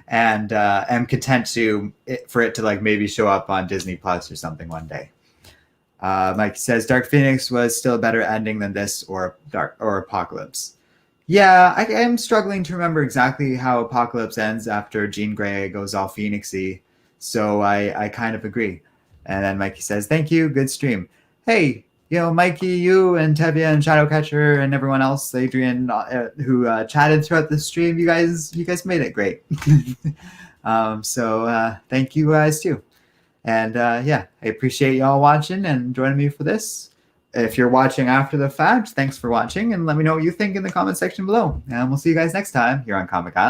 and am content for it to like maybe show up on Disney Plus or something one day. Mike says Dark Phoenix was still a better ending than this or Apocalypse. Yeah, I am struggling to remember exactly how Apocalypse ends after Jean Grey goes all Phoenixy, so I kind of agree. And then Mikey says, "Thank you, good stream." Hey, Mikey, you and Tevia and Shadowcatcher and everyone else, Adrian, who chatted throughout the stream, you guys made it great. So thank you guys too. And I appreciate y'all watching and joining me for this. If you're watching after the fact, thanks for watching, and let me know what you think in the comment section below. And we'll see you guys next time here on Comic Island.